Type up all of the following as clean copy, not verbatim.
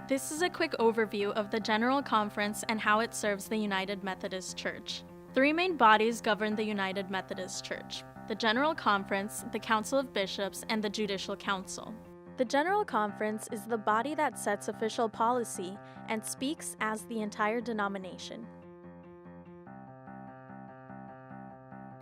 This is a quick overview of the General Conference and how it serves the United Methodist Church. Three main bodies govern the United Methodist Church: the General Conference, the Council of Bishops, and the Judicial Council. The General Conference is the body that sets official policy and speaks as the entire denomination.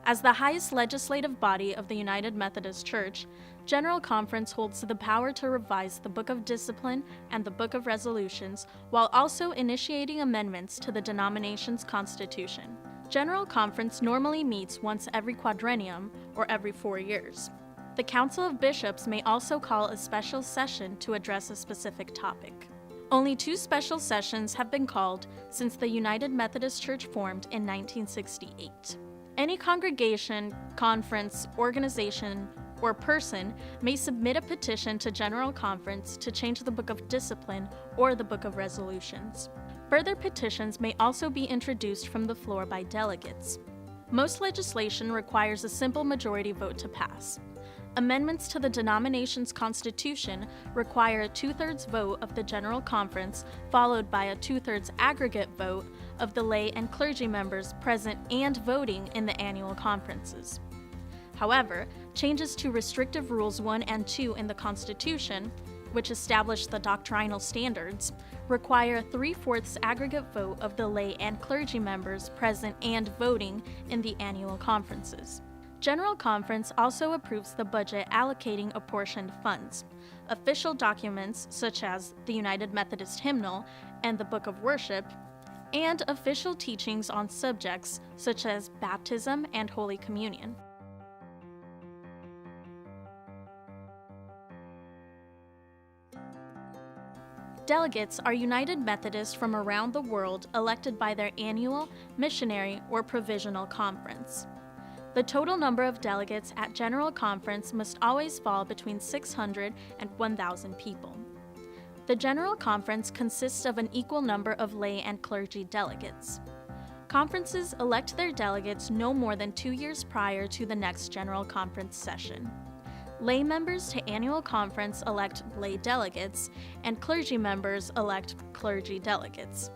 As the highest legislative body of the United Methodist Church, General Conference holds the power to revise the Book of Discipline and the Book of Resolutions, while also initiating amendments to the denomination's constitution. General Conference normally meets once every quadrennium, or every 4 years. The Council of Bishops may also call a special session to address a specific topic. Only 2 special sessions have been called since the United Methodist Church formed in 1968. Any congregation, conference, organization, or person may submit a petition to General Conference to change the Book of Discipline or the Book of Resolutions. Further petitions may also be introduced from the floor by delegates. Most legislation requires a simple majority vote to pass. Amendments to the denomination's constitution require a 2/3 vote of the General Conference, followed by a 2/3 aggregate vote of the lay and clergy members present and voting in the annual conferences. However, changes to Restrictive Rules 1 and 2 in the Constitution, which establish the doctrinal standards, require a 3/4 aggregate vote of the lay and clergy members present and voting in the annual conferences. General Conference also approves the budget allocating apportioned funds. Official documents such as the United Methodist Hymnal and the Book of Worship, and official teachings on subjects such as baptism and Holy Communion. Delegates are United Methodists from around the world elected by their annual, missionary, or provisional conference. The total number of delegates at General Conference must always fall between 600 and 1,000 people. The General Conference consists of an equal number of lay and clergy delegates. Conferences elect their delegates no more than 2 years prior to the next General Conference session. Lay members to annual conference elect lay delegates, and clergy members elect clergy delegates.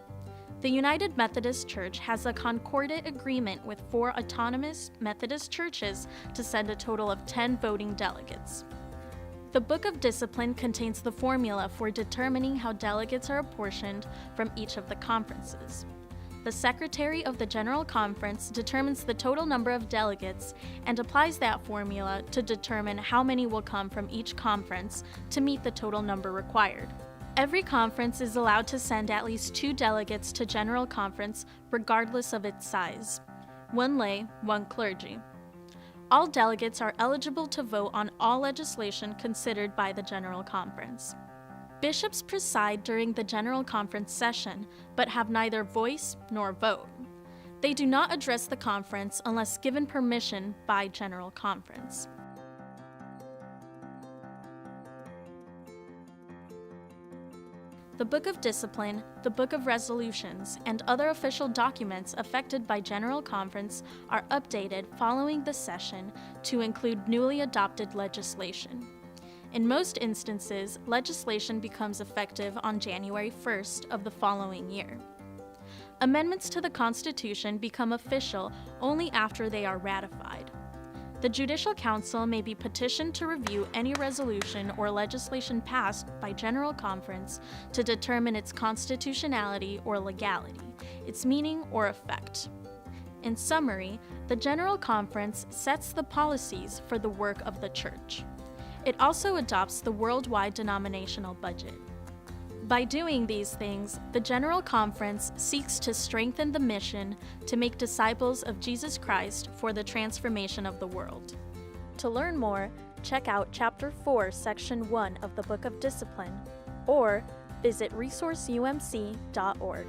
The United Methodist Church has a concordant agreement with 4 autonomous Methodist churches to send a total of 10 voting delegates. The Book of Discipline contains the formula for determining how delegates are apportioned from each of the conferences. The Secretary of the General Conference determines the total number of delegates and applies that formula to determine how many will come from each conference to meet the total number required. Every conference is allowed to send at least 2 delegates to General Conference, regardless of its size. 1 lay, 1 clergy. All delegates are eligible to vote on all legislation considered by the General Conference. Bishops preside during the General Conference session, but have neither voice nor vote. They do not address the conference unless given permission by General Conference. The Book of Discipline, the Book of Resolutions, and other official documents affected by General Conference are updated following the session to include newly adopted legislation. In most instances, legislation becomes effective on January 1st of the following year. Amendments to the Constitution become official only after they are ratified. The Judicial Council may be petitioned to review any resolution or legislation passed by General Conference to determine its constitutionality or legality, its meaning or effect. In summary, the General Conference sets the policies for the work of the Church. It also adopts the worldwide denominational budget. By doing these things, the General Conference seeks to strengthen the mission to make disciples of Jesus Christ for the transformation of the world. To learn more, check out Chapter 4, Section 1 of the Book of Discipline, or visit resourceumc.org.